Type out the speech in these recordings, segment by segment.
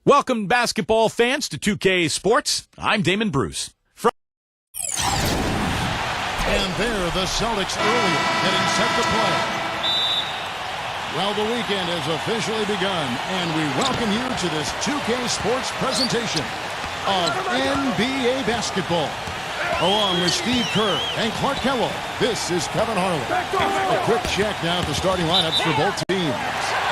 Welcome, basketball fans, to 2K Sports. I'm Damon Bruce. And there, the Celtics early, getting set to play. Well, the weekend has officially begun, and we welcome you to this 2K Sports presentation of NBA basketball. Along with Steve Kerr and Clark Kellogg, this is Kevin Harlan. A quick check now at the starting lineups for both teams.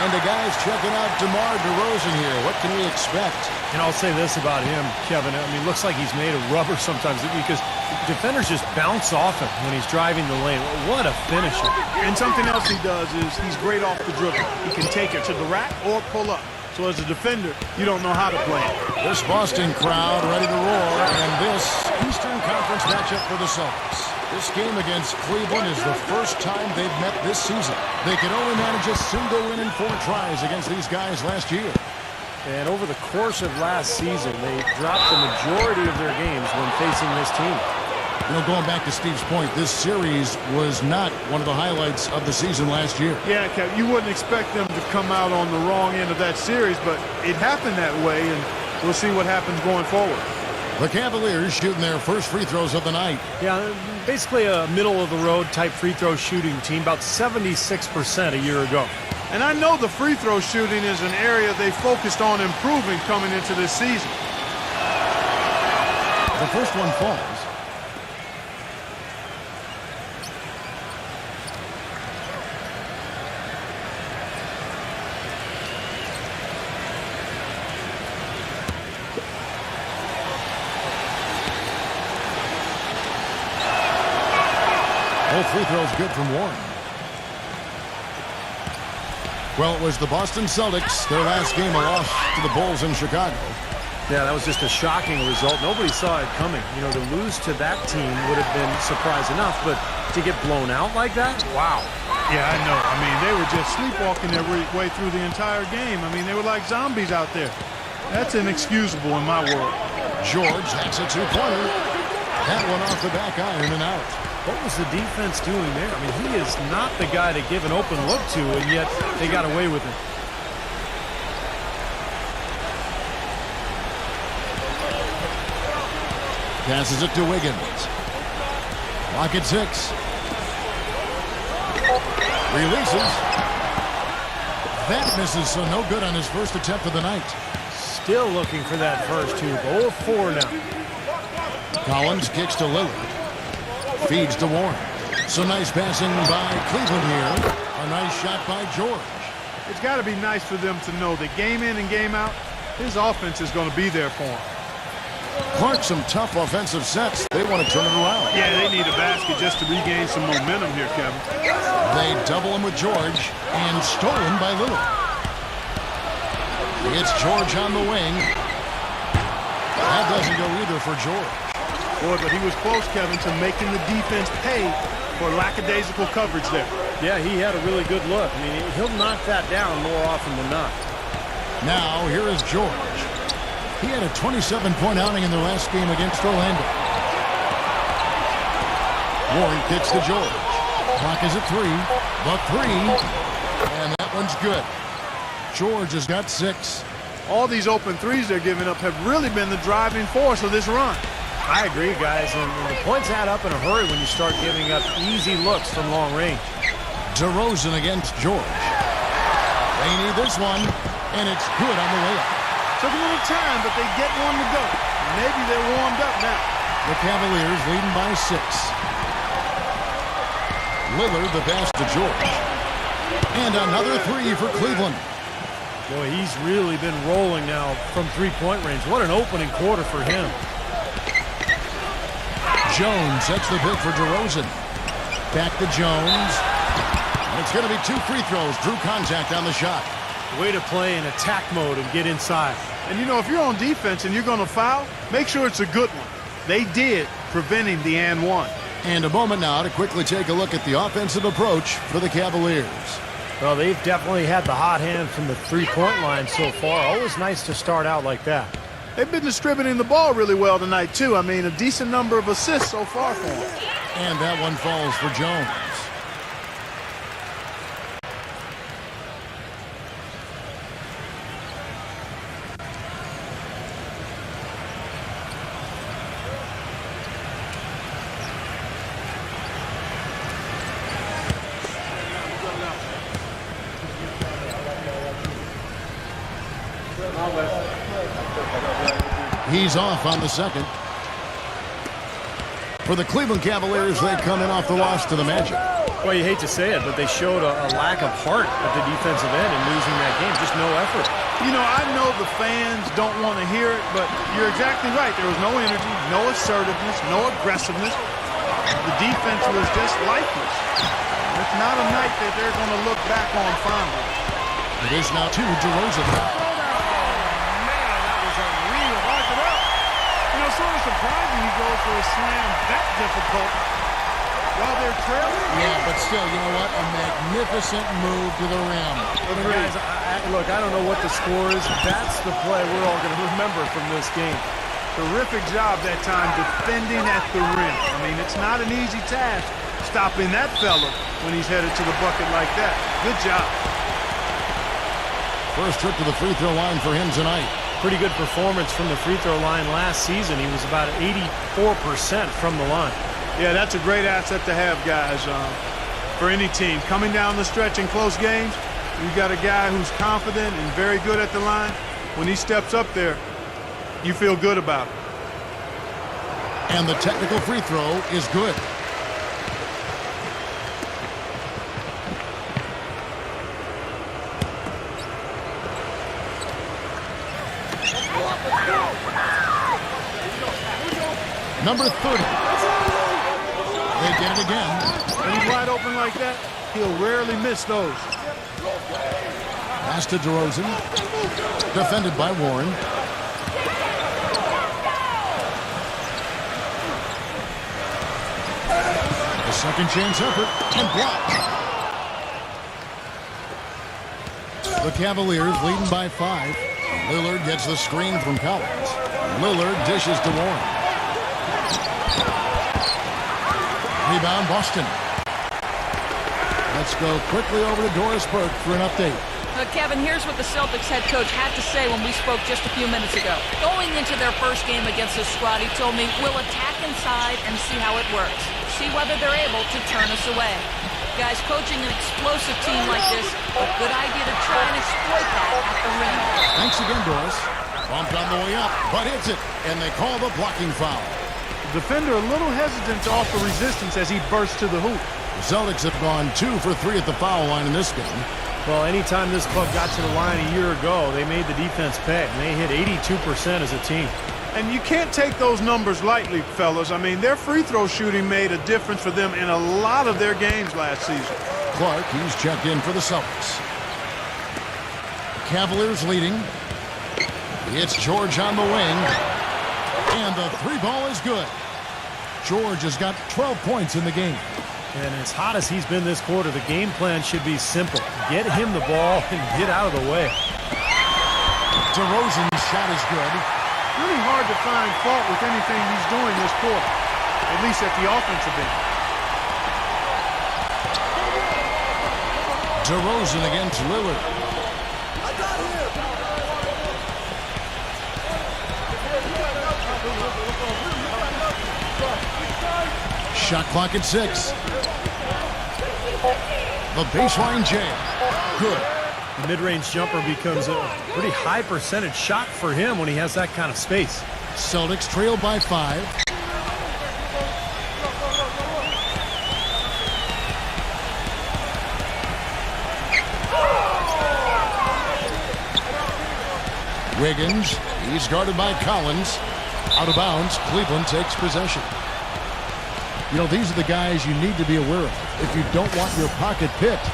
And the guys checking out DeMar DeRozan here. What can we expect? And I'll say this about him, Kevin. I mean, looks like he's made of rubber sometimes because defenders just bounce off him when he's driving the lane. What a finisher. And something else he does is he's great off the dribble. He can take it to the rack or pull up. So as a defender, you don't know how to play it. This Boston crowd ready to roar, and this Eastern Conference matchup for the Celtics. This game against Cleveland is the first time they've met this season. They could only manage a single win in 4 tries against these guys last year. And over the course of last season, they dropped the majority of their games when facing this team. You know, going back to Steve's point, this series was not one of the highlights of the season last year. Yeah, Kev, you wouldn't expect them to come out on the wrong end of that series, but it happened that way, and we'll see what happens going forward. The Cavaliers shooting their first free throws of the night. Yeah, basically a middle-of-the-road type free throw shooting team, about 76% a year ago. And I know the free throw shooting is an area they focused on improving coming into this season. The first one falls. Both free throws good from Warren. Well, it was the Boston Celtics, their last game, a loss to the Bulls in Chicago. Yeah, that was just a shocking result. Nobody saw it coming. You know, to lose to that team would have been surprise enough, but to get blown out like that, wow. Yeah, I know. I mean, they were just sleepwalking their way through the entire game. I mean, they were like zombies out there. That's inexcusable in my world. George, that's a two-pointer. That one off the back iron and out. What was the defense doing there? I mean, he is not the guy to give an open look to, and yet they got away with it. Passes it to Wiggins. Lock at 6. Releases. That misses, so no good on his first attempt of the night. Still looking for that first hoop. 0-4 now. Collins kicks to Lillard. Feeds to Warren. So nice passing by Cleveland here. A nice shot by George. It's got to be nice for them to know that game in and game out, his offense is going to be there for him. Clark, some tough offensive sets. They want to turn it around. Yeah, they need a basket just to regain some momentum here, Kevin. They double him with George and stolen by Lillard. It's George on the wing. That doesn't go either for George. Boy, but he was close, Kevin, to making the defense pay for lackadaisical coverage there. Yeah, he had a really good look. I mean, he'll knock that down more often than not. Now, here is George. He had a 27-point outing in their last game against Orlando. Warren kicks to George. Clock is at 3. The 3. And that one's good. George has got 6. All these open threes they're giving up have really been the driving force of this run. I agree, guys, and the points add up in a hurry when you start giving up easy looks from long range. DeRozan against George. They need this one, and it's good on the way up. Took a little time, but they get one to go. Maybe they're warmed up now. The Cavaliers leading by 6. Lillard the pass to George. And another 3 for Cleveland. Boy, he's really been rolling now from three-point range. What an opening quarter for him. Jones sets the pick for DeRozan. Back to Jones. And it's going to be 2 free throws. Drew contact on the shot. Way to play in attack mode and get inside. And, you know, if you're on defense and you're going to foul, make sure it's a good one. They did, preventing the and one. And a moment now to quickly take a look at the offensive approach for the Cavaliers. Well, they've definitely had the hot hand from the three-point line so far. Always nice to start out like that. They've been distributing the ball really well tonight, too. I mean, a decent number of assists so far for them. And that one falls for Jones. He's off on the second. For the Cleveland Cavaliers, they come in off the loss to the Magic. Well, you hate to say it, but they showed a lack of heart at the defensive end in losing that game. Just no effort. You know, I know the fans don't want to hear it, but you're exactly right. There was no energy, no assertiveness, no aggressiveness. The defense was just lifeless. It's not a night that they're going to look back on fondly. It is now to DeRozan. Sort of surprising he goes for a slam that difficult while they're trailing. Yeah, but still, you know what? A magnificent move to the rim. Guys, look, I don't know what the score is. That's the play we're all going to remember from this game. Terrific job that time defending at the rim. I mean, it's not an easy task stopping that fella when he's headed to the bucket like that. Good job. First trip to the free throw line for him tonight. Pretty good performance from the free throw line last season. He was about 84% from the line. Yeah, that's a great asset to have, guys, for any team. Coming down the stretch in close games, you got a guy who's confident and very good at the line. When he steps up there, you feel good about it. And the technical free throw is good. Number 30. They get it again. When he's wide open like that, he'll rarely miss those. Pass to DeRozan. Defended by Warren. A second chance effort and blocked. The Cavaliers leading by 5. Lillard gets the screen from Collins. Lillard dishes to Warren. Rebound, Boston. Let's go quickly over to Doris Burke for an update. Kevin, here's what the Celtics head coach had to say when we spoke just a few minutes ago. Going into their first game against this squad, he told me, we'll attack inside and see how it works. See whether they're able to turn us away. Guys, coaching an explosive team like this, a good idea to try and exploit that at the rim. Thanks again, Doris. Bumped on the way up, but hits it, and they call the blocking foul. Defender a little hesitant to offer resistance as he bursts to the hoop. The Celtics have gone 2 for 3 at the foul line in this game. Well, anytime this club got to the line a year ago, they made the defense pay. And they hit 82% as a team. And you can't take those numbers lightly, fellas. I mean, their free throw shooting made a difference for them in a lot of their games last season. Clark, he's checked in for the Celtics. Cavaliers leading. It's George on the wing. And the 3 ball is good. George has got 12 points in the game. And as hot as he's been this quarter, the game plan should be simple. Get him the ball and get out of the way. DeRozan's shot is good. Really hard to find fault with anything he's doing this quarter, at least at the offensive end. DeRozan against Lillard. Shot clock at 6. The baseline jam. Good. The mid-range jumper becomes a pretty high percentage shot for him when he has that kind of space. Celtics trail by 5. Wiggins, he's guarded by Collins. Out of bounds, Cleveland takes possession. You know, these are the guys you need to be aware of if you don't want your pocket picked.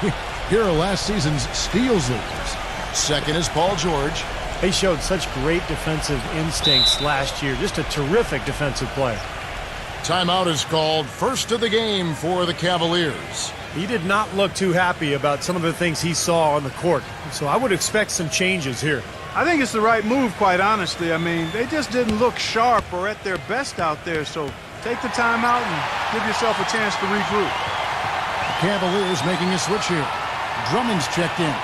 Here are last season's steals leaders. Second is Paul George. They showed such great defensive instincts last year. Just a terrific defensive player. Timeout is called. First of the game for the Cavaliers. He did not look too happy about some of the things he saw on the court. So I would expect some changes here. I think it's the right move, quite honestly. I mean, they just didn't look sharp or at their best out there. So take the timeout and give yourself a chance to regroup. Cavaliers making a switch here. Drummond's checked in.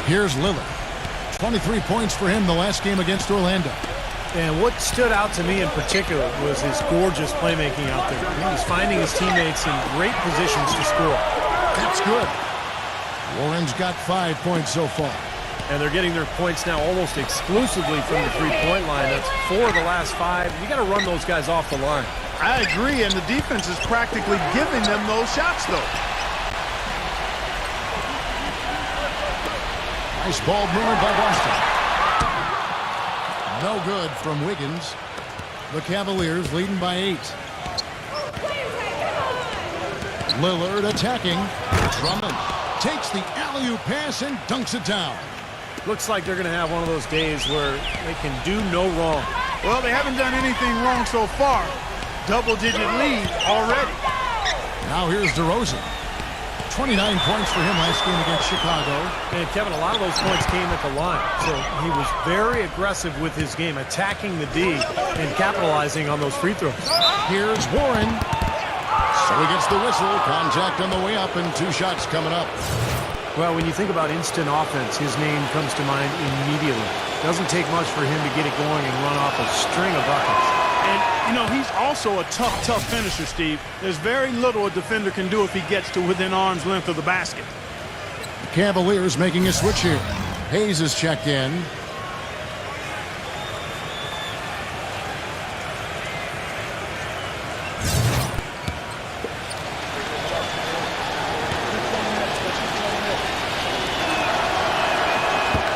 Here's Lillard. 23 points for him the last game against Orlando. And what stood out to me in particular was his gorgeous playmaking out there. He was finding his teammates in great positions to score. That's good. Warren's got 5 points so far. And they're getting their points now almost exclusively from the three-point line. That's 4 of the last 5. You got to run those guys off the line. I agree, and the defense is practically giving them those shots, though. Nice ball movement by Boston. No good from Wiggins. The Cavaliers leading by 8. Lillard attacking. Drummond takes the alley-oop pass and dunks it down. Looks like they're going to have one of those days where they can do no wrong. Well, they haven't done anything wrong so far. Double-digit lead already. Now here's DeRozan. 29 points for him last game against Chicago. And Kevin, a lot of those points came at the line. So he was very aggressive with his game, attacking the D and capitalizing on those free throws. Here's Warren. So he gets the whistle. Contact on the way up and 2 shots coming up. Well, when you think about instant offense, his name comes to mind immediately. Doesn't take much for him to get it going and run off a string of buckets. And, you know, he's also a tough finisher, Steve. There's very little a defender can do if he gets to within arm's length of the basket. Cavaliers making a switch here. Hayes is checked in.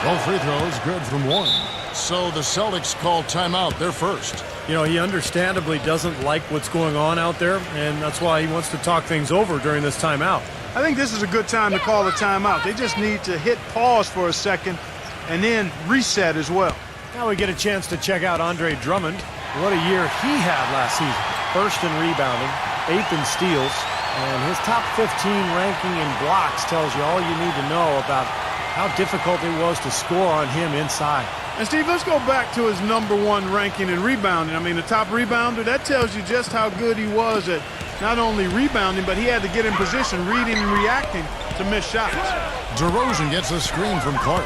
Both free throws good from Warren. So the Celtics call timeout. They're first. You know, he understandably doesn't like what's going on out there, and that's why he wants to talk things over during this timeout. I think this is a good time to call a timeout. They just need to hit pause for a second and then reset as well. Now we get a chance to check out Andre Drummond. What a year he had last season. First in rebounding, 8th in steals, and his top 15 ranking in blocks tells you all you need to know about how difficult it was to score on him inside. And Steve, let's go back to his #1 ranking in rebounding. I mean, the top rebounder, that tells you just how good he was at not only rebounding, but he had to get in position, reading and reacting to miss shots. DeRozan gets a screen from Clark.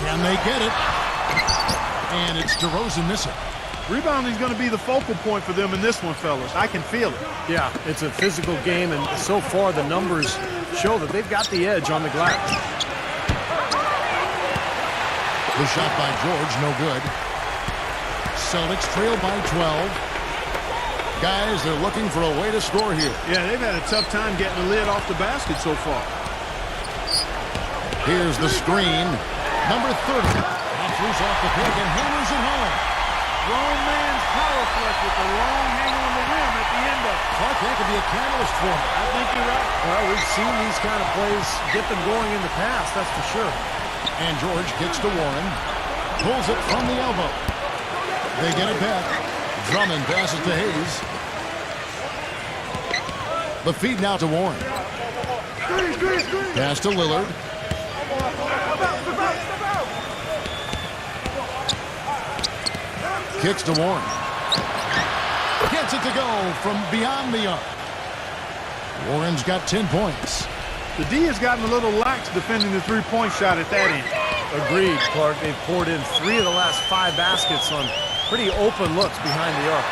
Can they get it? And it's DeRozan missing. Rebounding is going to be the focal point for them in this one, fellas. I can feel it. Yeah, it's a physical game, and so far the numbers show that they've got the edge on the glass. The shot by George, no good. Celtics trail by 12. Guys, they're looking for a way to score here. Yeah, they've had a tough time getting the lid off the basket so far. Here's the screen. Number 30. Offers off the pick and hammers it home. Grown man's power flush with the long hang on the rim at the end of it. Clark, that could be a catalyst for him. I think you're right. Well, we've seen these kind of plays get them going in the past, that's for sure. And George kicks to Warren. Pulls it from the elbow. They get it back. Drummond passes to Hayes. The feed now to Warren. Pass to Lillard. Kicks to Warren. Gets it to go from beyond the arc. Warren's got 10 points. The D has gotten a little lax defending the three-point shot at that end. Agreed, Clark. They've poured in 3 of the last 5 baskets on pretty open looks behind the arc.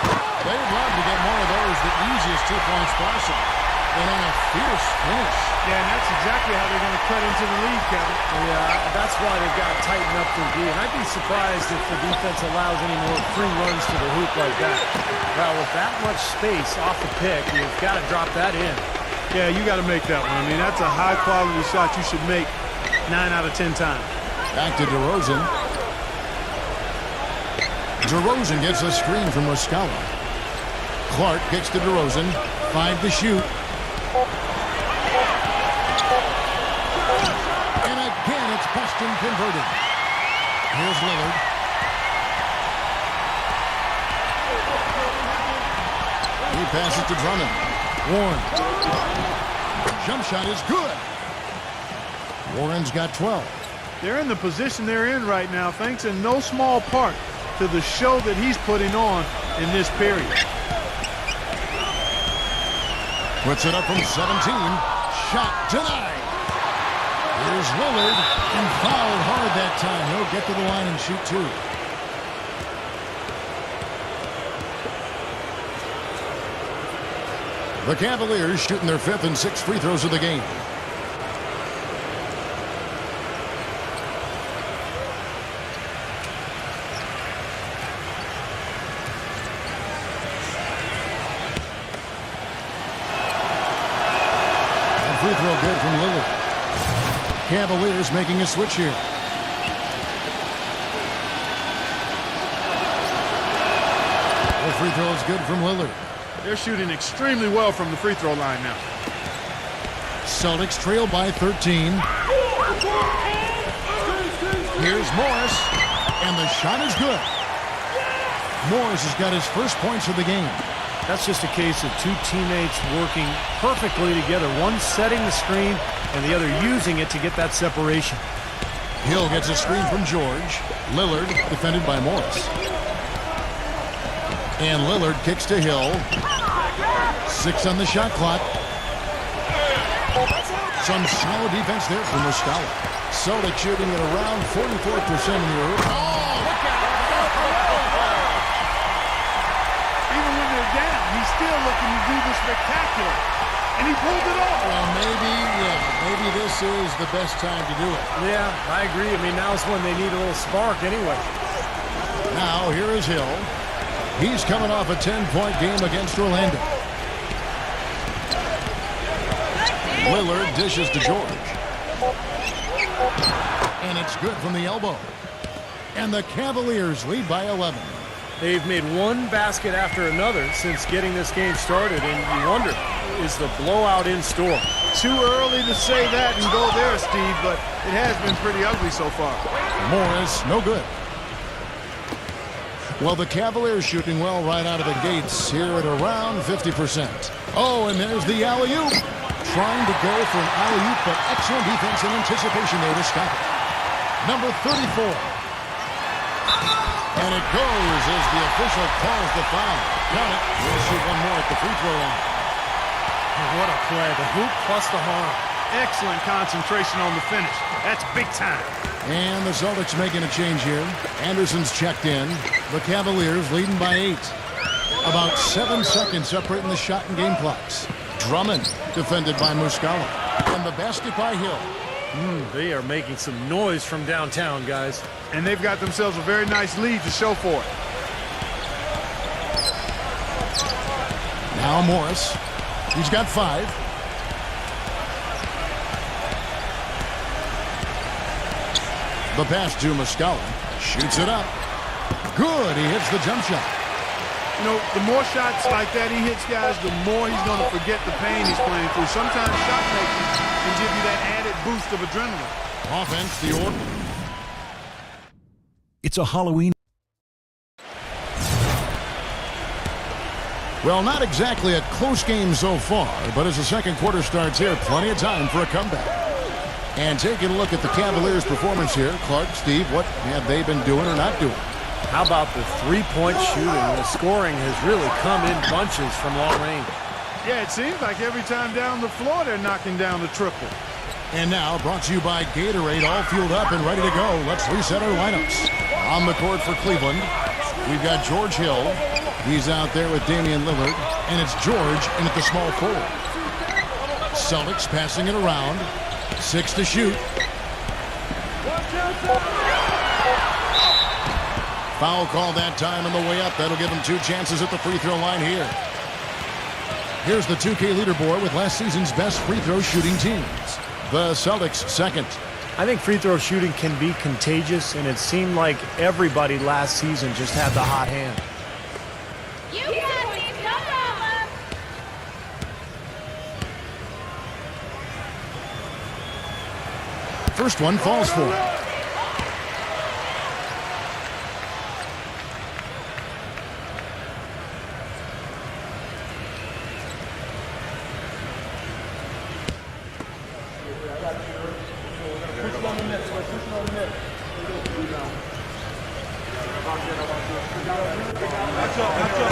They'd love to get more of those, the easiest 2 points possible. And on a fierce finish. Yeah, and that's exactly how they're going to cut into the lead, Kevin. Yeah, that's why they've got to tighten up their D. And I'd be surprised if the defense allows any more free runs to the hoop like that. Well, with that much space off the pick, you've got to drop that in. Yeah, you got to make that one. I mean, that's a high-quality shot you should make 9 out of 10 times. Back to DeRozan. DeRozan gets a screen from Muscala. Clark kicks to DeRozan. 5 to shoot. And again, it's Boston converted. Here's Lillard. He passes to Drummond. Warren. Jump shot is good. Warren's got 12. They're in the position they're in right now, thanks in no small part to the show that he's putting on in this period. Puts it up from 17. Shot denied. Here's Lillard, and fouled hard that time. He'll get to the line and shoot 2. The Cavaliers shooting their 5th and 6th free throws of the game. And free throw good from Lillard. Cavaliers making a switch here. The free throw is good from Lillard. They're shooting extremely well from the free throw line now. Celtics trail by 13. Here's Morris, and the shot is good. Morris has got his first points of the game. That's just a case of two teammates working perfectly together. One setting the screen and the other using it to get that separation. Hill gets a screen from George. Lillard defended by Morris. And Lillard kicks to Hill. 6 on the shot clock. Some solid defense there from Muscala. Celtics shooting at around 44% in the early. Oh, look out. Even when they're down, he's still looking to do the spectacular. And he pulled it off. Well, maybe this is the best time to do it. Yeah, I agree. I mean, now's when they need a little spark anyway. Now, here is Hill. He's coming off a 10-point game against Orlando. Lillard dishes to George. And it's good from the elbow. And the Cavaliers lead by 11. They've made one basket after another since getting this game started, and you wonder, is the blowout in store? Too early to say that and go there, Steve, but it has been pretty ugly so far. Morris, no good. Well, the Cavaliers shooting well right out of the gates here at around 50%. Oh, and there's the alley-oop. Trying to go for an alley-oop, but excellent defense and anticipation there to stop it. Number 34. And it goes as the official calls the foul. Got it. We'll shoot one more at the free throw line. What a play. The hoop plus the harm. Excellent concentration on the finish. That's big time. And the Celtics making a change here. Anderson's checked in. The Cavaliers leading by 8. About 7 seconds separating the shot and game clocks. Drummond defended by Muscala. And the basket by Hill. They are making some noise from downtown, guys. And they've got themselves a very nice lead to show for it. Now Morris. He's got 5. The pass to Muscala. Shoots it up. Good. He hits the jump shot. You know, the more shots like that he hits, guys, the more he's going to forget the pain he's playing through. Sometimes shot making can give you that added boost of adrenaline. Offense, the order. It's a Halloween. Well, not exactly a close game so far, but as the second quarter starts here, plenty of time for a comeback. And taking a look at the Cavaliers' performance here, Clark, Steve, what have they been doing or not doing? How about the three-point shooting? The scoring has really come in bunches from long range. Yeah, it seems like every time down the floor they're knocking down the triple. And now, brought to you by Gatorade, all fueled up and ready to go. Let's reset our lineups. On the court for Cleveland, we've got George Hill. He's out there with Damian Lillard. And it's George in at the small forward. Celtics passing it around. 6 to shoot. Foul call that time on the way up. That'll give him 2 chances at the free throw line here. Here's the 2K leaderboard with last season's best free throw shooting teams. The Celtics second. I think free throw shooting can be contagious, and it seemed like everybody last season just had the hot hand. You got me, come on! First one falls for him.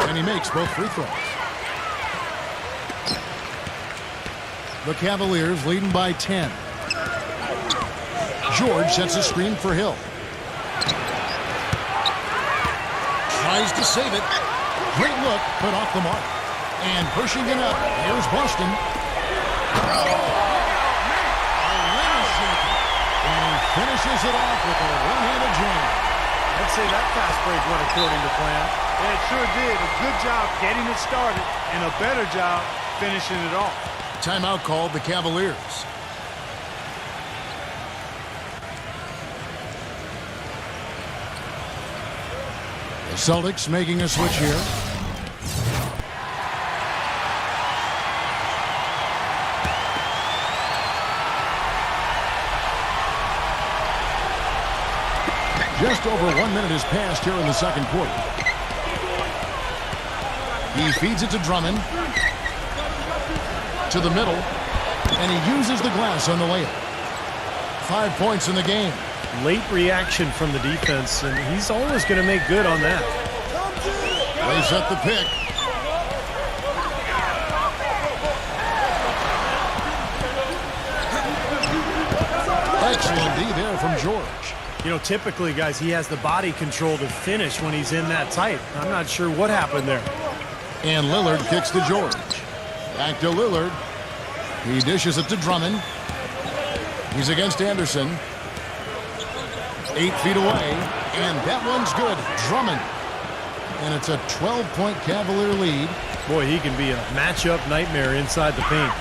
And he makes both free throws. The Cavaliers leading by 10. George sets a screen for Hill. Tries to save it. Great look, but off the mark. And pushing it up. Here's Boston. And he finishes it off with a one-handed jam. I'd say that fast break went according to plan. Yeah, it sure did. A good job getting it started and a better job finishing it off. Timeout called the Cavaliers. The Celtics making a switch here. Just over 1 minute has passed here in the second quarter. He feeds it to Drummond. To the middle. And he uses the glass on the layup. 5 points in the game. Late reaction from the defense, and he's always going to make good on that. They set the pick. Excellent D there from George. You know, typically, guys, he has the body control to finish when he's in that tight. I'm not sure what happened there. And Lillard kicks to George. Back to Lillard. He dishes it to Drummond. He's against Anderson. 8 feet away. And that one's good. Drummond. And it's a 12-point Cavalier lead. Boy, he can be a matchup nightmare inside the paint.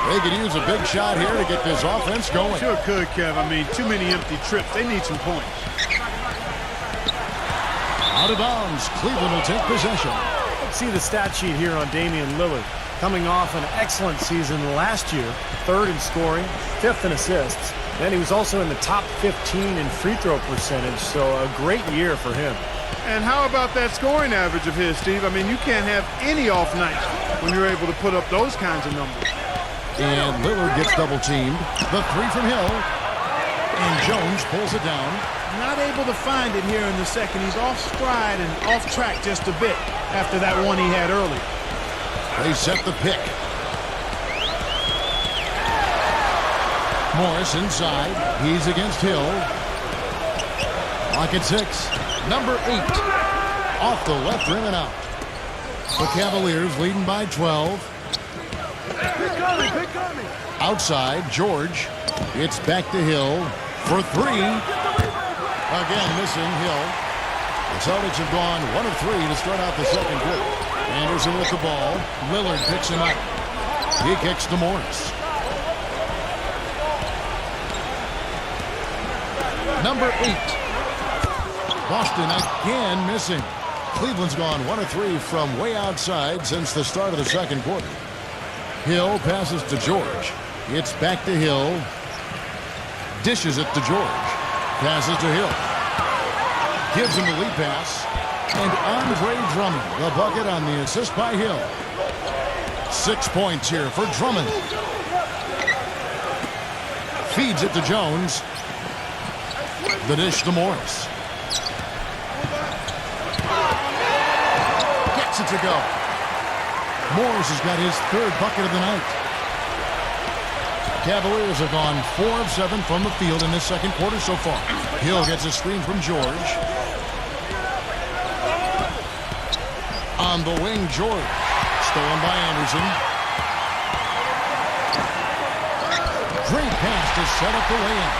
They could use a big shot here to get this offense going. Sure could, Kev. I mean, too many empty trips. They need some points. Out of bounds. Cleveland will take possession. Let's see the stat sheet here on Damian Lillard. Coming off an excellent season last year. 3rd in scoring, 5th in assists. Then he was also in the top 15 in free throw percentage, so a great year for him. And how about that scoring average of his, Steve? I mean, you can't have any off nights when you're able to put up those kinds of numbers. And Lillard gets double-teamed. The 3 from Hill. And Jones pulls it down. Not able to find it here in the second. He's off stride and off track just a bit after that one he had earlier. They set the pick. Morris inside. He's against Hill. Clock at 6. Number 8. Off the left rim and out. The Cavaliers leading by 12. Outside, George. It's back to Hill for 3. Again, missing Hill. The Celtics have gone 1 of 3 to start out the second quarter. Anderson with the ball. Lillard picks him up. He kicks to Morris. Number 8. Boston again missing. Cleveland's gone 1 of 3 from way outside since the start of the second quarter. Hill passes to George. It's back to Hill. Dishes it to George. Passes to Hill. Gives him the lead pass. And Andre Drummond, the bucket on the assist by Hill. 6 points here for Drummond. Feeds it to Jones. The dish to Morris. Gets it to go. Morris has got his 3rd bucket of the night. Cavaliers have gone 4 of 7 from the field in this second quarter so far. Hill gets a screen from George. On the wing, George. Stolen by Anderson. Great pass to set up the lay-in.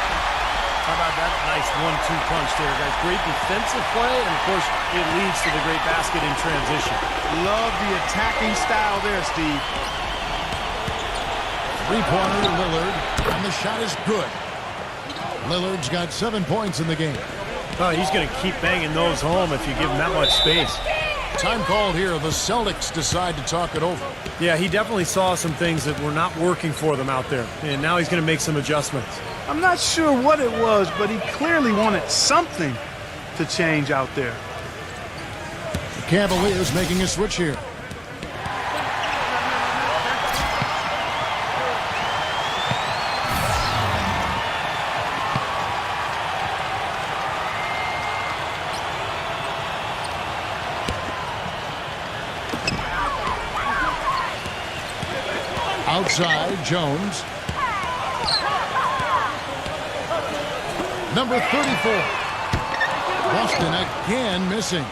How about that nice 1-2 punch there, guys? Great defensive play, and of course, it leads to the great basket in transition. Love the attacking style there, Steve. 3-pointer to Lillard, and the shot is good. Lillard's got 7 points in the game. Oh, he's going to keep banging those home if you give him that much space. Time called here. The Celtics decide to talk it over. Yeah, he definitely saw some things that were not working for them out there, and now he's going to make some adjustments. I'm not sure what it was, but he clearly wanted something to change out there. The Cavaliers making a switch here. Outside, Jones. Number 34. Boston again missing.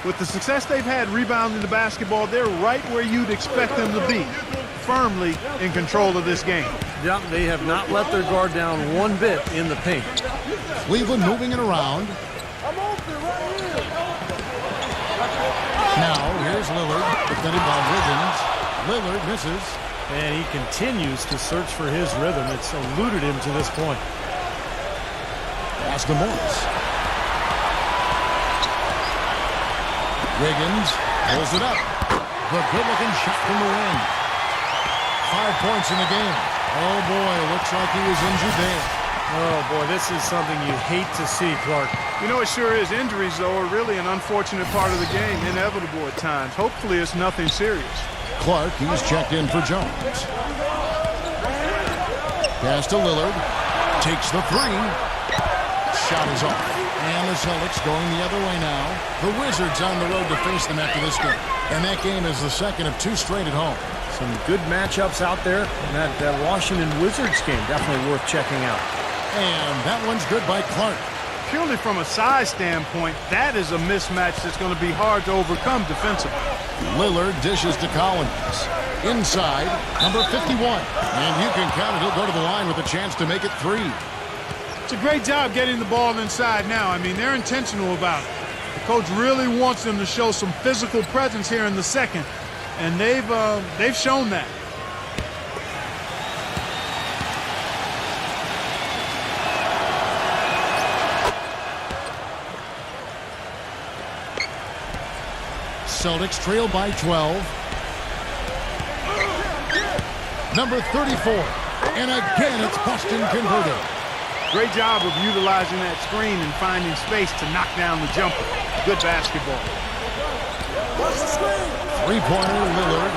With the success they've had rebounding the basketball, they're right where you'd expect them to be, firmly in control of this game. Yeah, they have not let their guard down one bit in the paint. Cleveland moving it around. Now, here's Lillard, defended by Wiggins. Lillard misses. And he continues to search for his rhythm. It's eluded him to this point. Pass to Morris. Wiggins pulls it up. The good-looking shot from the wing. 5 points in the game. Oh, boy, looks like he was injured there. Oh, boy, this is something you hate to see, Clark. You know, it sure is. Injuries, though, are really an unfortunate part of the game, inevitable at times. Hopefully it's nothing serious. Clark, he's checked in for Jones. Pass to Lillard. Takes the three. Shot is off. And the Celtics going the other way now. The Wizards on the road to face them after this game. And that game is the second of 2 straight at home. Some good matchups out there. And that Washington Wizards game definitely worth checking out. And that one's good by Clark. Purely from a size standpoint, that is a mismatch that's going to be hard to overcome defensively. Lillard dishes to Collins. Inside, number 51. And you can count it. He'll go to the line with a chance to make it 3. It's a great job getting the ball inside now. I mean, they're intentional about it. The coach really wants them to show some physical presence here in the second, and they've shown that. Celtics trail by 12. Number 34. And again, it's Boston converted. Great job of utilizing that screen and finding space to knock down the jumper. Good basketball. Three-pointer, Lillard.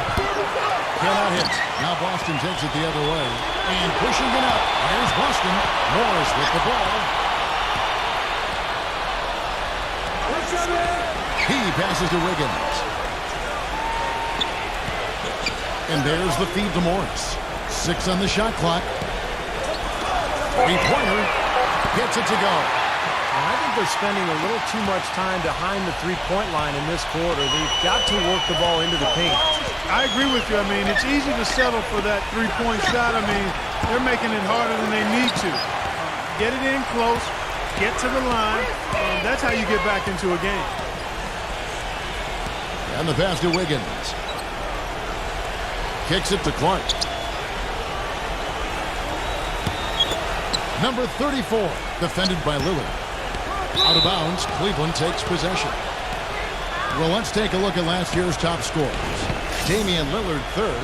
Cannot hit. Now Boston takes it the other way. And pushing it up. Here's Boston. Morris with the ball. He passes to Wiggins. And there's the feed to Morris. 6 on the shot clock. Three-pointer. Gets it to go. I think they're spending a little too much time behind the three-point line in this quarter. They've got to work the ball into the paint. I agree with you. I mean, it's easy to settle for that three-point shot. I mean, they're making it harder than they need to. Get it in close, get to the line, and that's how you get back into a game. And the pass to Wiggins. Kicks it to Clark. Number 34, defended by Lillard. Out of bounds, Cleveland takes possession. Well, let's take a look at last year's top scorers. Damian Lillard, 3rd.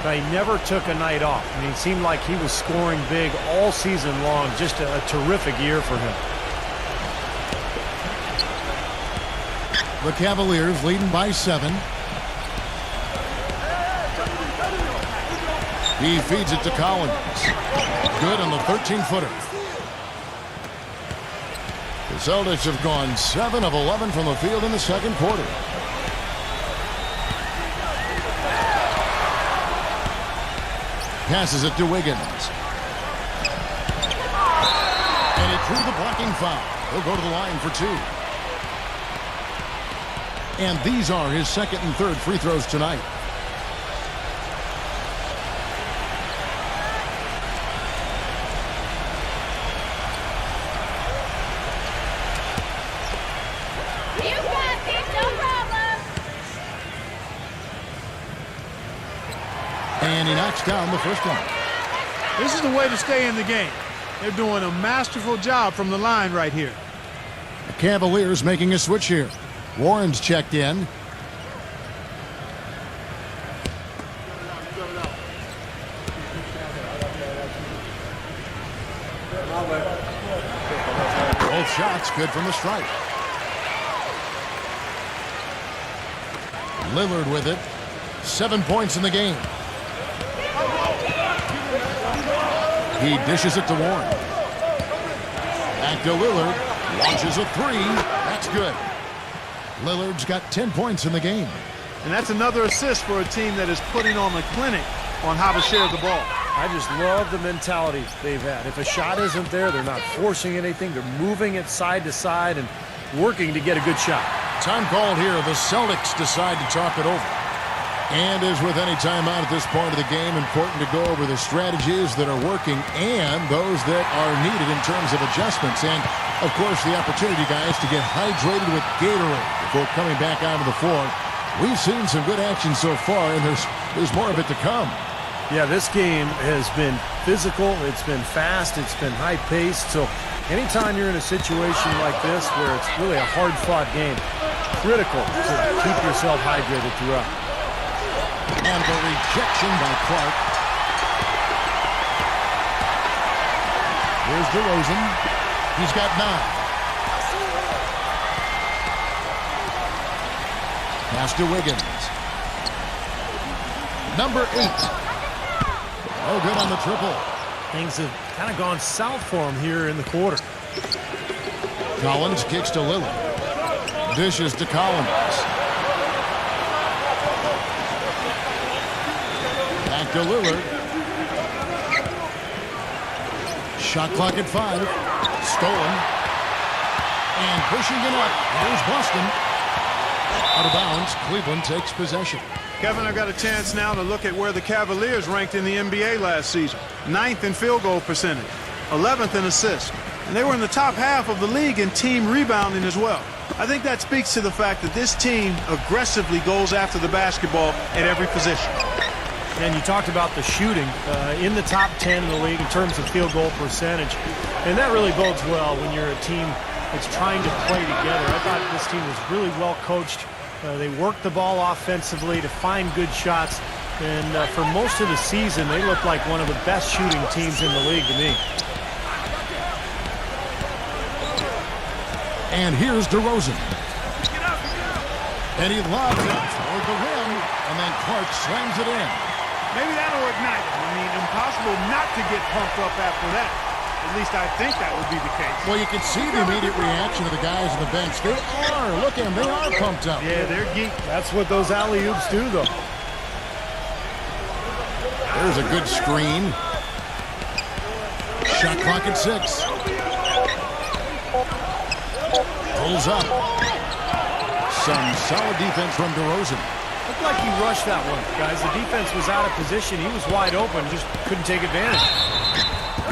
But he never took a night off. I mean, it seemed like he was scoring big all season long. Just a terrific year for him. The Cavaliers leading by 7. He feeds it to Collins. Good on the 13-footer. The Celtics have gone 7 of 11 from the field in the second quarter. Passes it to Wiggins. And it drew the blocking foul. He'll go to the line for 2. And these are his second and third free throws tonight. You got this, no problem. And he knocks down the first one. This is the way to stay in the game. They're doing a masterful job from the line right here. The Cavaliers making a switch here. Warren's checked in. Both shots good from the stripe. Lillard with it. 7 points in the game. He dishes it to Warren. Back to Lillard. Launches a 3. That's good. Lillard's got 10 points in the game. And that's another assist for a team that is putting on a clinic on how to share the ball. I just love the mentality they've had. If a shot isn't there, they're not forcing anything. They're moving it side to side and working to get a good shot. Time called here. The Celtics decide to talk it over. And as with any timeout at this point of the game, important to go over the strategies that are working and those that are needed in terms of adjustments. And, of course, the opportunity, guys, to get hydrated with Gatorade before coming back onto the floor. We've seen some good action so far, and there's more of it to come. Yeah, this game has been physical. It's been fast. It's been high-paced. So anytime you're in a situation like this where it's really a hard-fought game, critical to keep yourself hydrated throughout. And the rejection by Clark. Here's DeRozan. He's got 9. Pass to Wiggins. Number 8. Oh, good on the triple. Things have kind of gone south for him here in the quarter. Collins kicks to Lillard. Dishes to Collins. Back to Lillard. Shot clock at 5. Stolen. And pushing it up. Here's Boston. Out of bounds. Cleveland takes possession. Kevin, I've got a chance now to look at where the Cavaliers ranked in the NBA last season. 9th in field goal percentage. 11th in assists. And they were in the top half of the league in team rebounding as well. I think that speaks to the fact that this team aggressively goes after the basketball at every position. And you talked about the shooting in the top 10 in the league in terms of field goal percentage. And that really bodes well when you're a team that's trying to play together. I thought this team was really well coached. They worked the ball offensively to find good shots. And for most of the season, they looked like one of the best shooting teams in the league to me. And here's DeRozan. And he lobs it toward the rim. And then Clark slams it in. Maybe that'll ignite him. I mean, impossible not to get pumped up after that. At least I think that would be the case. Well, you can see the immediate reaction of the guys on the bench. They are. Look at them. They are pumped up. Yeah, they're geeked. That's what those alley-oops do, though. There's a good screen. Shot clock at 6. Pulls up. Some solid defense from DeRozan. Looked like he rushed that one, guys. The defense was out of position. He was wide open, just couldn't take advantage.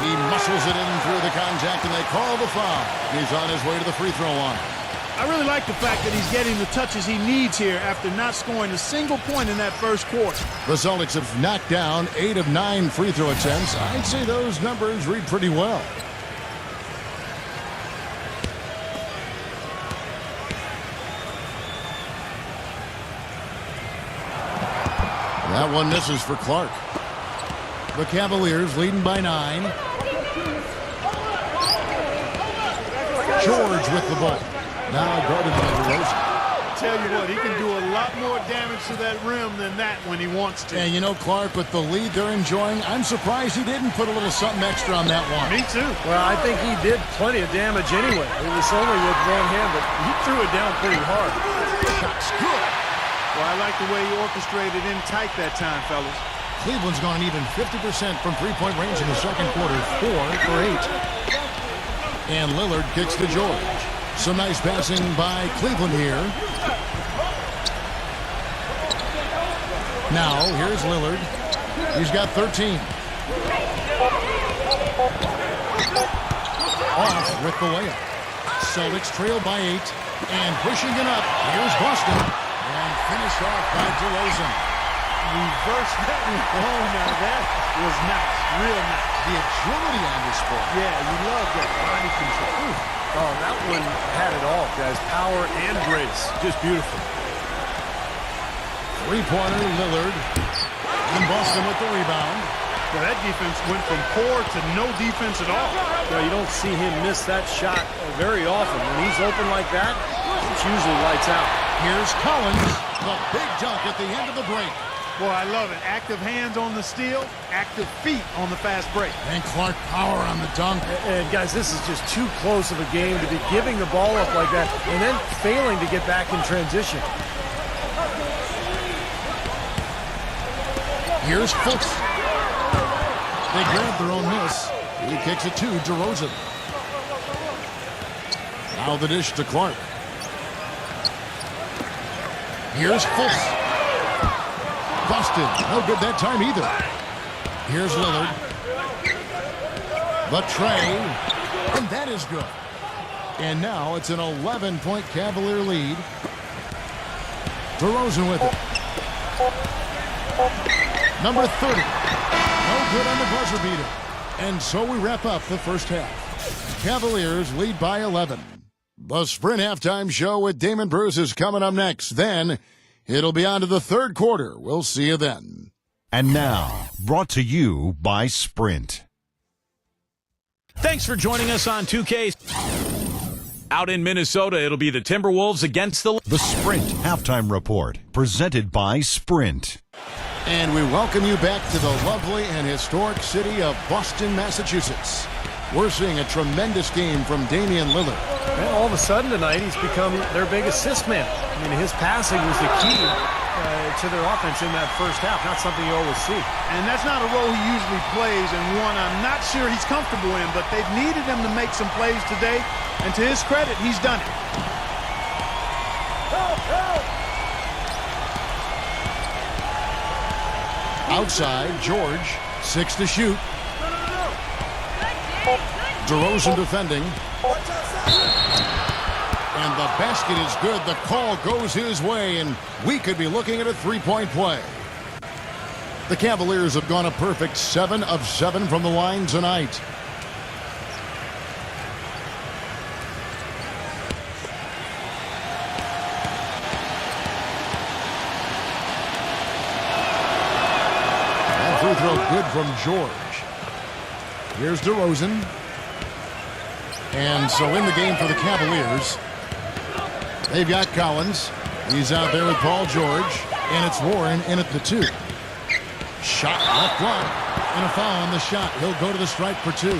He muscles it in through the contact, and they call the foul. He's on his way to the free throw line. I really like the fact that he's getting the touches he needs here after not scoring a single point in that first quarter. The Celtics have knocked down 8 of 9 free throw attempts. I'd say those numbers read pretty well. That one misses for Clark. The Cavaliers leading by 9. George with the ball. Now guarded by DeRozan. Tell you what, he can do a lot more damage to that rim than that when he wants to. And you know, Clark, with the lead they're enjoying, I'm surprised he didn't put a little something extra on that one. Me too. Well, I think he did plenty of damage anyway. It was only with one hand, but he threw it down pretty hard. Shot's good. Well, I like the way he orchestrated in tight that time, fellas. Cleveland's gone even 50% from three-point range in the second quarter, 4 for 8. And Lillard kicks to George. Some nice passing by Cleveland here. Now, here's Lillard. He's got 13. Off with the layup. Celtics trail by 8. And pushing it up. Here's Boston. And finished off by DeRozan. Reverse that one. Oh, now that was nice. Real nice. The agility on this ball. Yeah, you love that body control. Oh, that one had it all, guys. Power and grace. Just beautiful. Three-pointer, Lillard. And Boston with the rebound. Well, that defense went from poor to no defense at all. Yeah, you don't see him miss that shot very often. When he's open like that, it's usually lights out. Here's Collins. The big dunk at the end of the break. Boy, I love it. Active hands on the steal, active feet on the fast break. And Clark power on the dunk. And guys, this is just too close of a game to be giving the ball up like that and then failing to get back in transition. Here's Fultz. They grab their own miss. He kicks it to DeRozan. Now the dish to Clark. Here's Fultz. Busted. No good that time either. Here's Lillard. The tray. And that is good. And now it's an 11-point Cavalier lead. DeRozan with it. Number 30. No good on the buzzer beater. And so we wrap up the first half. Cavaliers lead by 11. The Sprint Halftime Show with Damon Bruce is coming up next. Then it'll be on to the third quarter. We'll see you then. And now, brought to you by Sprint. Thanks for joining us on 2K. Out in Minnesota, it'll be the Timberwolves against the Sprint Halftime Report, presented by Sprint. And we welcome you back to the lovely and historic city of Boston, Massachusetts. We're seeing a tremendous game from Damian Lillard. And all of a sudden tonight, he's become their big assist man. I mean, his passing was the key to their offense in that first half. Not something you always see. And that's not a role he usually plays, and one I'm not sure he's comfortable in, but they've needed him to make some plays today, and to his credit, he's done it. Outside, George, 6 to shoot. DeRozan defending. And the basket is good. The call goes his way, and we could be looking at a three-point play. The Cavaliers have gone a perfect 7 of 7 from the line tonight. That free throw good from George. Here's DeRozan. And so in the game for the Cavaliers, they've got Collins. He's out there with Paul George. And it's Warren in at the 2. Shot left block. And a foul on the shot. He'll go to the stripe for 2. The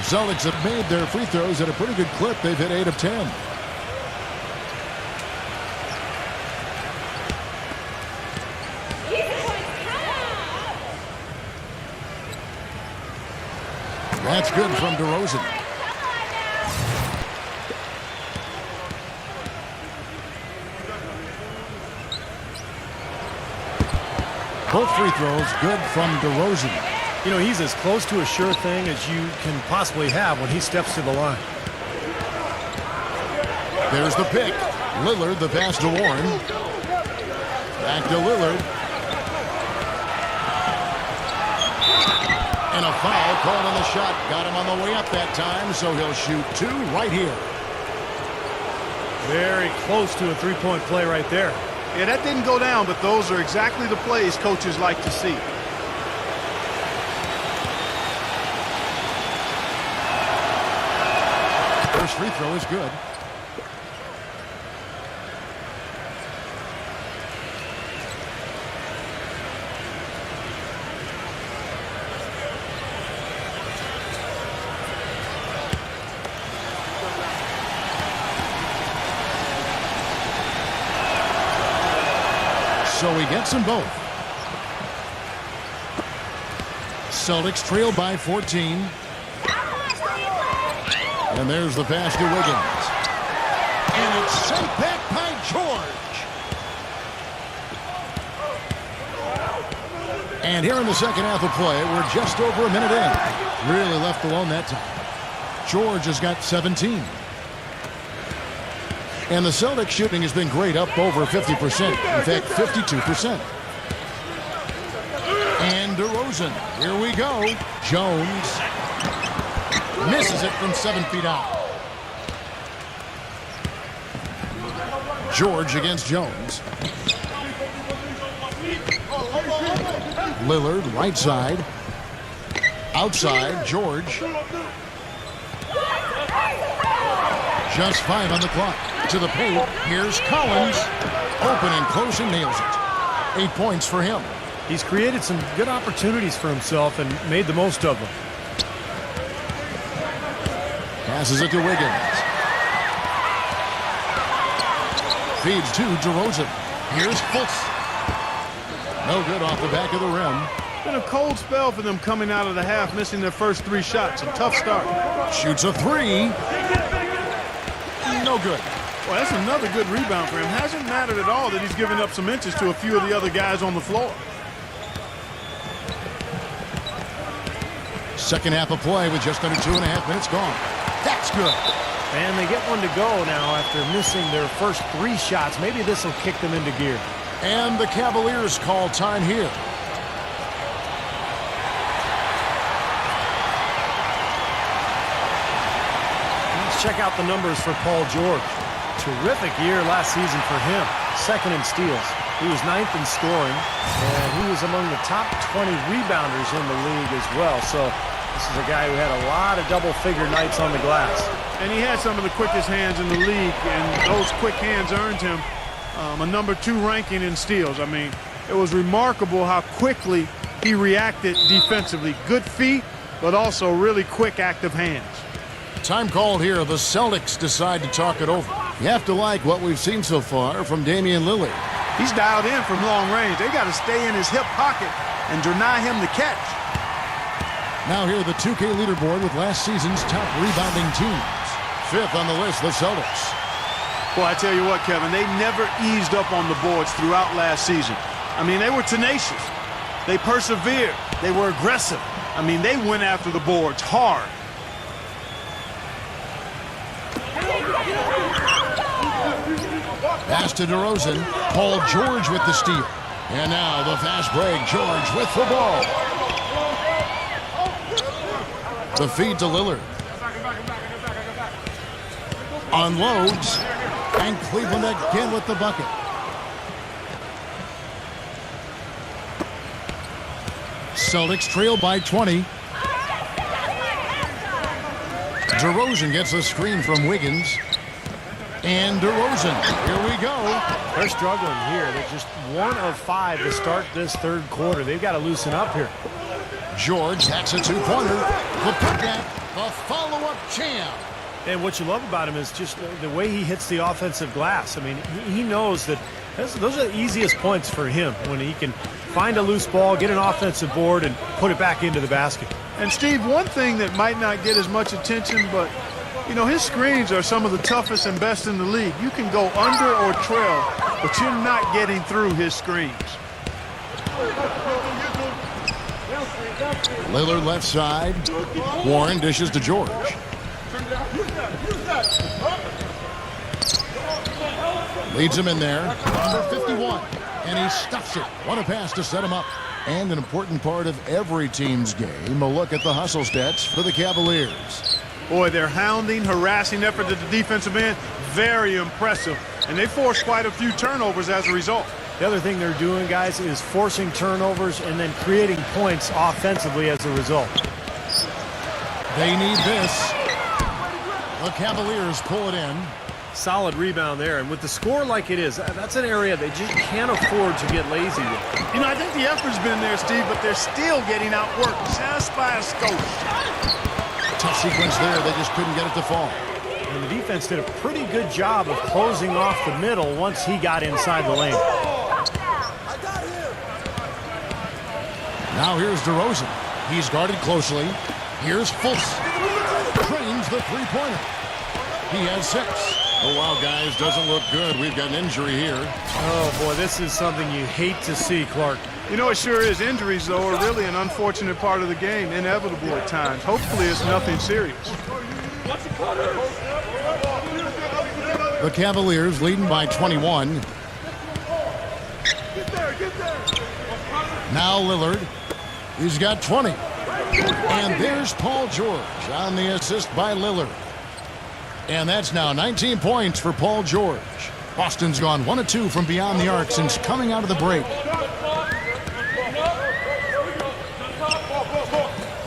Celtics have made their free throws at a pretty good clip. They've hit 8 of 10. That's good from DeRozan. Both free throws good from DeRozan. You know, he's as close to a sure thing as you can possibly have when he steps to the line. There's the pick. Lillard, the pass to Warren. Back to Lillard. And a foul called on the shot. Got him on the way up that time, so he'll shoot 2 right here. Very close to a three-point play right there. Yeah, that didn't go down, but those are exactly the plays coaches like to see. First free throw is good. So he gets them both. Celtics trail by 14. And there's the pass to Wiggins. And it's sent back by George. And here in the second half of play, we're just over a minute in. Really left alone that time. George has got 17. And the Celtics shooting has been great, up over 50%. In fact, 52%. And DeRozan. Here we go. Jones misses it from 7 feet out. George against Jones. Lillard, right side. Outside, George. Just 5 on the clock. To the paint, here's Collins. Open and close and nails it. 8 points for him. He's created some good opportunities for himself and made the most of them. Passes it to Wiggins. Feeds to DeRozan. Here's Fultz. No good off the back of the rim. Been a cold spell for them coming out of the half, missing their first 3 shots. A tough start. Shoots a 3. No good. Well, that's another good rebound for him. Hasn't mattered at all that he's given up some inches to a few of the other guys on the floor. Second half of play with just under 2.5 minutes gone. That's good. And they get one to go now after missing their first 3 shots. Maybe this will kick them into gear. And the Cavaliers call time here. Let's check out the numbers for Paul George. Terrific year last season for him. Second in steals. He was 9th in scoring, and he was among the top 20 rebounders in the league as well. So this is a guy who had a lot of double-figure nights on the glass. And he had some of the quickest hands in the league, and those quick hands earned him a number 2 ranking in steals. I mean, it was remarkable how quickly he reacted defensively. Good feet, but also really quick, active hands. Time called here. The Celtics decide to talk it over. You have to like what we've seen so far from Damian Lillard. He's dialed in from long range. They got to stay in his hip pocket and deny him the catch. Now here the 2K leaderboard with last season's top rebounding teams. 5th on the list, the Celtics. Boy, I tell you what, Kevin, they never eased up on the boards throughout last season. I mean, they were tenacious. They persevered. They were aggressive. I mean, they went after the boards hard. Pass to DeRozan. Paul George with the steal. And now the fast break. George with the ball. The feed to Lillard. Unloads. And Cleveland again with the bucket. Celtics trail by 20. DeRozan gets a screen from Wiggins. And DeRozan, here we go. They're struggling here. They're just 1 of 5 to start this third quarter. They've got to loosen up here. George, that's a 2-pointer. The putback, the follow-up champ. And what you love about him is just the way he hits the offensive glass. I mean, he knows that those are the easiest points for him, when he can find a loose ball, get an offensive board, and put it back into the basket. And, Steve, one thing that might not get as much attention, but, you know, his screens are some of the toughest and best in the league. You can go under or trail, but you're not getting through his screens. Lillard left side. Warren dishes to George. Leads him in there. Number 51. And he stuffs it. What a pass to set him up. And an important part of every team's game, a look at the hustle stats for the Cavaliers. Boy, their hounding, harassing effort at the defensive end, very impressive. And they forced quite a few turnovers as a result. The other thing they're doing, guys, is forcing turnovers and then creating points offensively as a result. They need this. The Cavaliers pull it in. Solid rebound there. And with the score like it is, that's an area they just can't afford to get lazy with. You know, I think the effort's been there, Steve, but they're still getting outworked just by a skosh. Tough sequence there. They just couldn't get it to fall. And the defense did a pretty good job of closing off the middle once he got inside the lane. Now here's DeRozan. He's guarded closely. Here's Fultz. Trains the three-pointer. He has 6. Oh, wow, guys, doesn't look good. We've got an injury here. Oh, boy, this is something you hate to see, Clark. You know, it sure is. Injuries, though, are really an unfortunate part of the game, inevitable at times. Hopefully it's nothing serious. The Cavaliers leading by 21. Now Lillard. He's got 20. And there's Paul George on the assist by Lillard. And that's now 19 points for Paul George. Boston's gone 1 of 2 from beyond the arc since coming out of the break.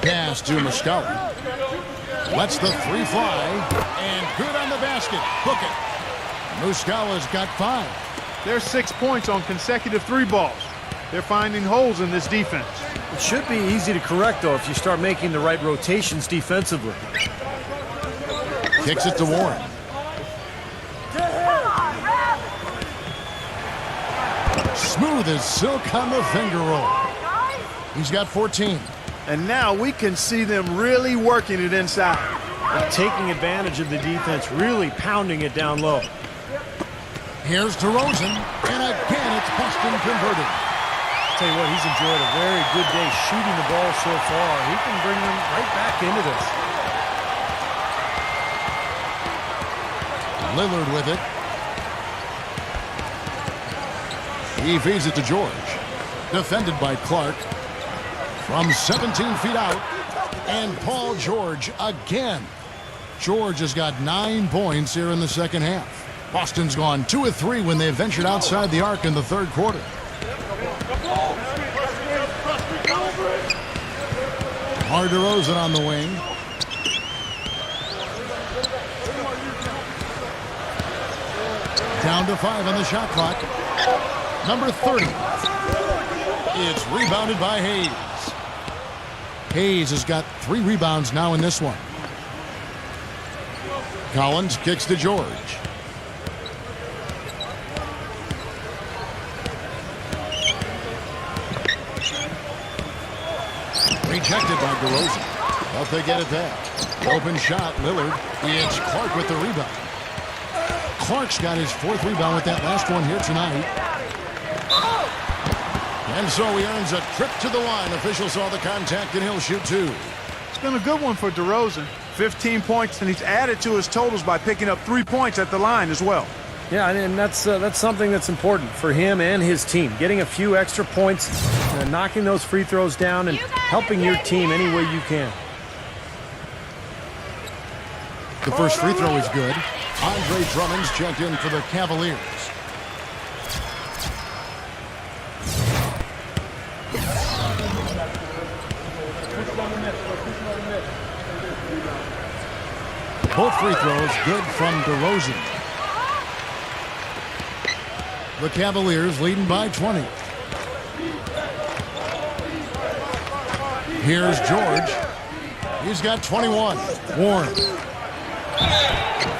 Pass to Muscala. Lets the 3 fly. And good on the basket. Hook it. Muscala's got 5. There's 6 points on consecutive 3 balls. They're finding holes in this defense. It should be easy to correct, though, if you start making the right rotations defensively. Kicks it to Warren. Smooth as silk on the finger roll. He's got 14. And now we can see them really working it inside. And taking advantage of the defense, really pounding it down low. Here's DeRozan, and again it's Boston converted. Tell you what, he's enjoyed a very good day shooting the ball so far. He can bring them right back into this. Lillard with it. He feeds it to George. Defended by Clark. From 17 feet out. And Paul George again. George has got 9 points here in the second half. Boston's gone 2 of 3 when they ventured outside the arc in the third quarter. DeMar DeRozan on the wing. Down to 5 on the shot clock. Number 30. It's rebounded by Hayes. Hayes has got 3 rebounds now in this one. Collins kicks to George. Rejected by DeRozan. But they get it back. Open shot, Lillard. It's Clark with the rebound. Clark's got his 4th rebound with that last one here tonight. And so he earns a trip to the line. Officials saw the contact, and he'll shoot 2. It's been a good one for DeRozan. 15 points, and he's added to his totals by picking up 3 points at the line as well. Yeah, and that's something that's important for him and his team. Getting a few extra points, knocking those free throws down, and helping your team any way you can. The first free throw is good. Andre Drummond's checked in for the Cavaliers. Both free throws good from DeRozan. The Cavaliers leading by 20. Here's George. He's got 21. Warren.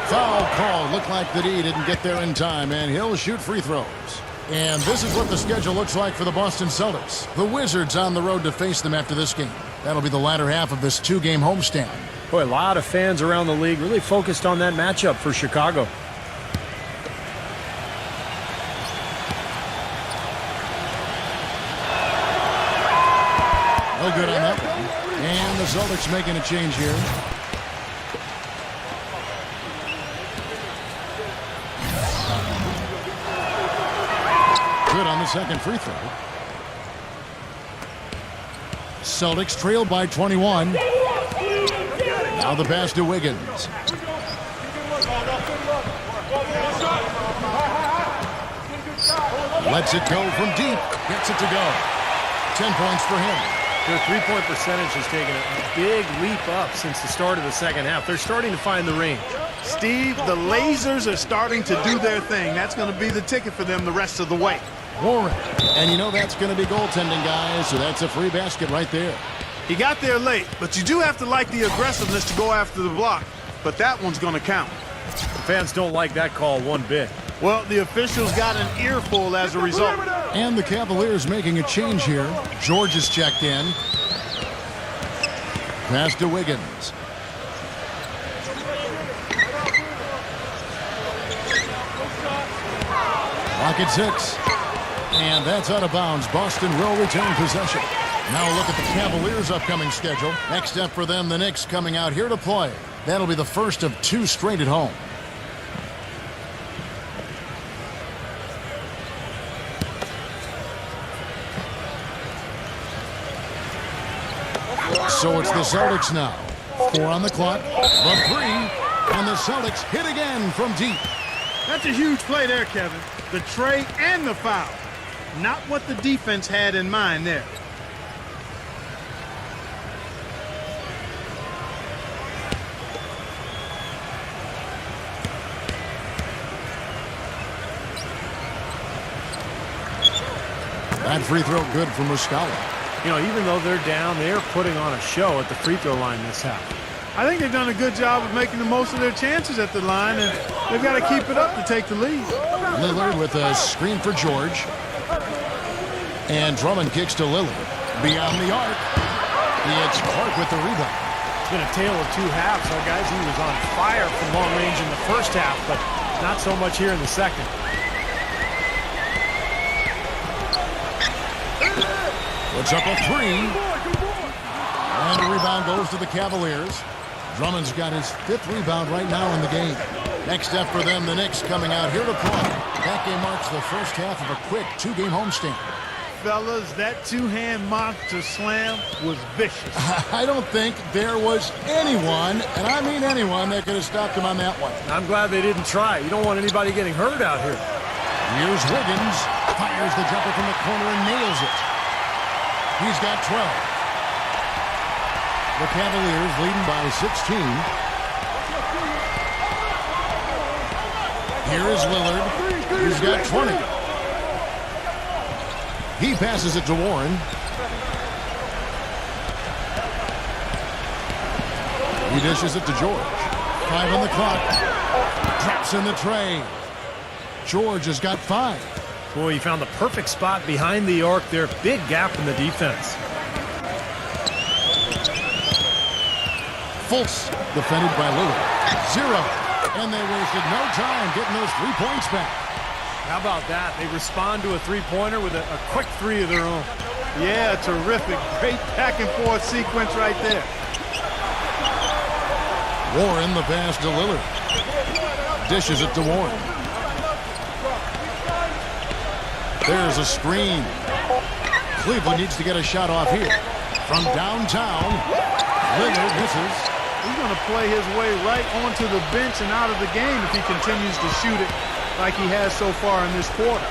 Foul call. Looked like the D didn't get there in time, and he'll shoot free throws. And this is what the schedule looks like for the Boston Celtics. The Wizards on the road to face them after this game. That'll be the latter half of this 2-game homestand. Boy, a lot of fans around the league really focused on that matchup for Chicago. No good on that one. And the Celtics making a change here. Good on the second free throw. Celtics trail by 21. Now the pass to Wiggins. Lets it go from deep. Gets it to go. 10 points for him. Their three-point percentage has taken a big leap up since the start of the second half. They're starting to find the range. Steve, the lasers are starting to do their thing. That's going to be the ticket for them the rest of the way. Warren. And you know that's going to be goaltending, guys, so that's a free basket right there. He got there late, but you do have to like the aggressiveness to go after the block. But that one's going to count. The fans don't like that call one bit. Well, the officials got an earful as a result. And the Cavaliers making a change here. George is checked in. Pass to Wiggins. Clock at 6. And that's out of bounds. Boston will retain possession. Now look at the Cavaliers' upcoming schedule. Next up for them, the Knicks coming out here to play. That'll be the first of 2 straight at home. So it's the Celtics now. 4 on the clock. The 3. And the Celtics hit again from deep. That's a huge play there, Kevin. The trade and the foul. Not what the defense had in mind there. That free throw good from Muscala. You know, even though they're down, they're putting on a show at the free throw line this half. I think they've done a good job of making the most of their chances at the line, and they've got to keep it up to take the lead. Lillard with a screen for George. And Drummond kicks to Lillard. Beyond the arc. It's Clark with the rebound. It's been a tale of 2 halves. Our guys, he was on fire from long range in the first half, but not so much here in the second. Puts up a three. And the rebound goes to the Cavaliers. Drummond's got his 5th rebound right now in the game. Next up for them, the Knicks coming out here to play. That game marks the first half of a quick 2-game homestand. Fellas, that two-hand monster slam was vicious. I don't think there was anyone, and I mean anyone, that could have stopped him on that one. I'm glad they didn't try. You don't want anybody getting hurt out here. Here's Wiggins. Fires the jumper from the corner and nails it. He's got 12. The Cavaliers leading by 16. Here is Lillard. He's got 20. He passes it to Warren. He dishes it to George. 5 on the clock. Drops in the tray. George has got 5. Boy, he found the perfect spot behind the arc there. Big gap in the defense. Fultz defended by Lillard. 0. And they wasted no time getting those 3 points back. How about that? They respond to a three-pointer with a quick 3 of their own. Yeah, terrific. Great back-and-forth sequence right there. Warren the pass to Lillard. Dishes it to Warren. There's a screen. Cleveland needs to get a shot off here. From downtown, Lillard misses. He's going to play his way right onto the bench and out of the game if he continues to shoot it like he has so far in this quarter.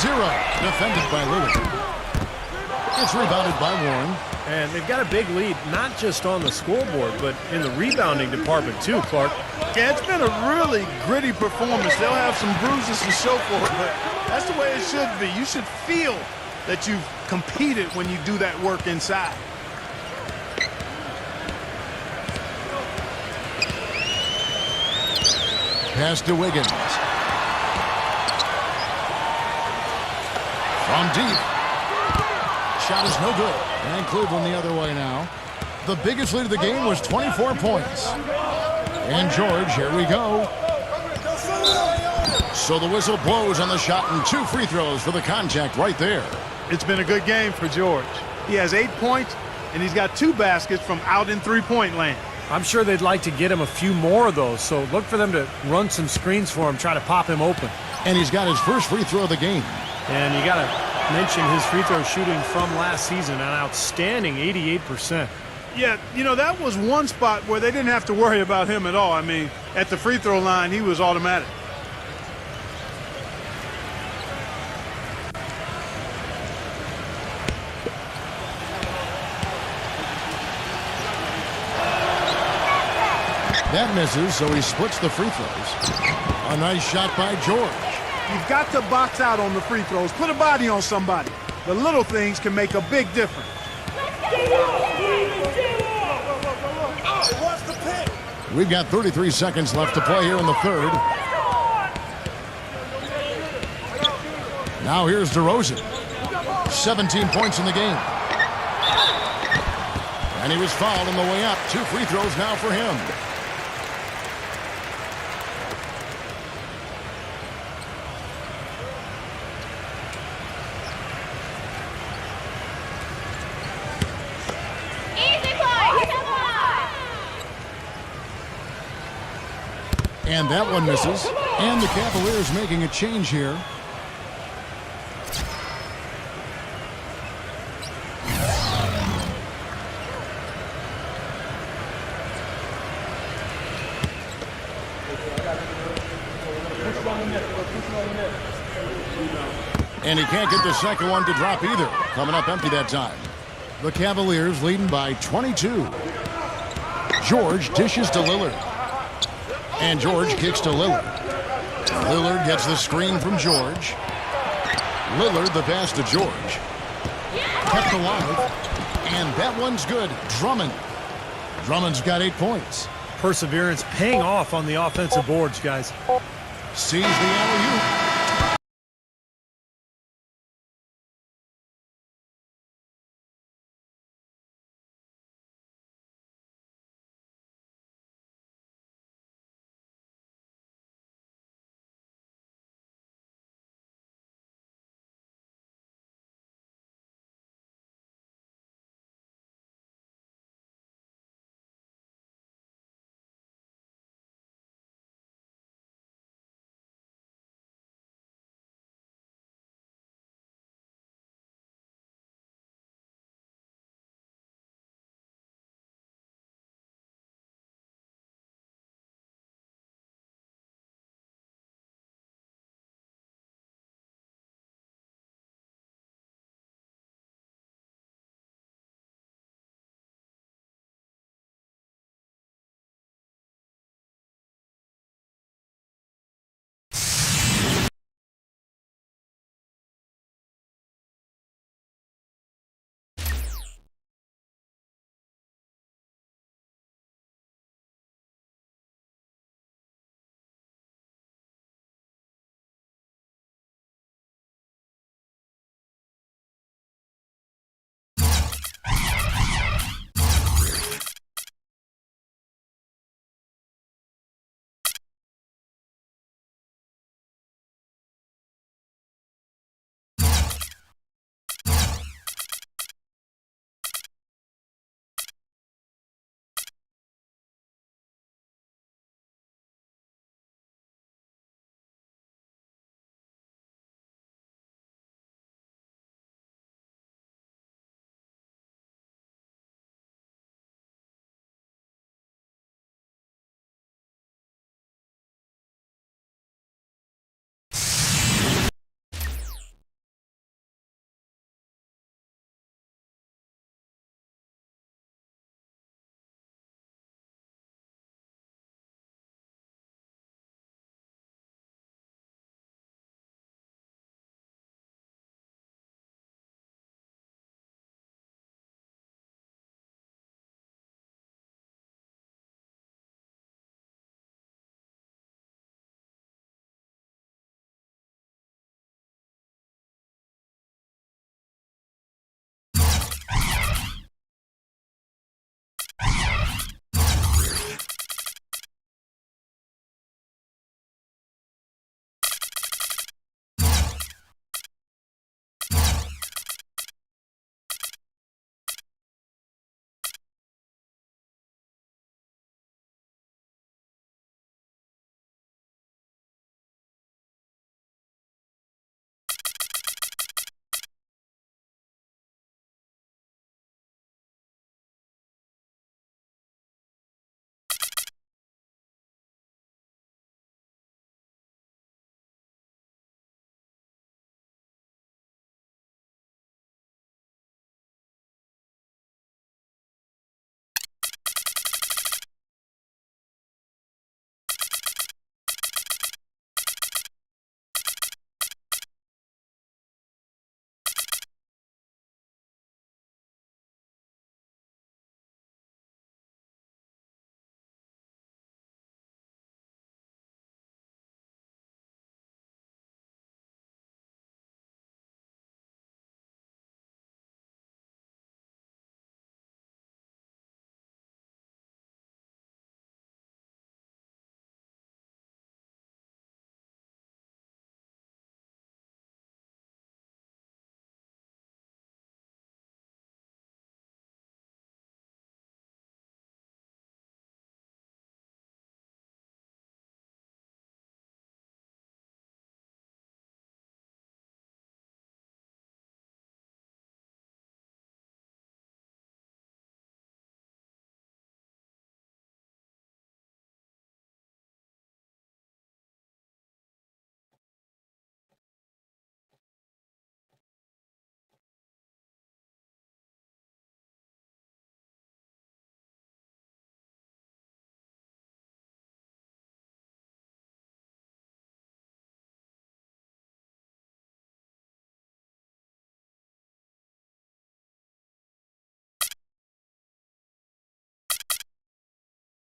0. Defended by Lillard. It's rebounded by Warren. And they've got a big lead, not just on the scoreboard, but in the rebounding department too, Clark. Yeah, it's been a really gritty performance. They'll have some bruises to show for it, but that's the way it should be. You should feel that you've competed when you do that work inside. Pass to Wiggins. From deep. Shot is no good. And Cleveland the other way now. The biggest lead of the game was 24 points. And George, here we go. So the whistle blows on the shot and 2 free throws for the contact right there. It's been a good game for George. He has 8 points, and he's got 2 baskets from out in three-point land. I'm sure they'd like to get him a few more of those, so look for them to run some screens for him, try to pop him open. And he's got his first free throw of the game. And you got to mention his free throw shooting from last season, an outstanding 88%. Yeah, you know, that was one spot where they didn't have to worry about him at all. I mean, at the free throw line, he was automatic. That misses, so he splits the free throws. A nice shot by George. You've got to box out on the free throws. Put a body on somebody. The little things can make a big difference. We've got 33 seconds left to play here in the third. Now here's DeRozan. 17 points in the game. And he was fouled on the way up. 2 free throws now for him. And that one misses. And the Cavaliers making a change here. And he can't get the second one to drop either. Coming up empty that time. The Cavaliers leading by 22. George dishes to Lillard. And George kicks to Lillard. Lillard gets the screen from George. Lillard the pass to George. Kept alive. And that one's good. Drummond. Drummond's got 8 points. Perseverance paying off on the offensive boards, guys. Sees the alley-oop.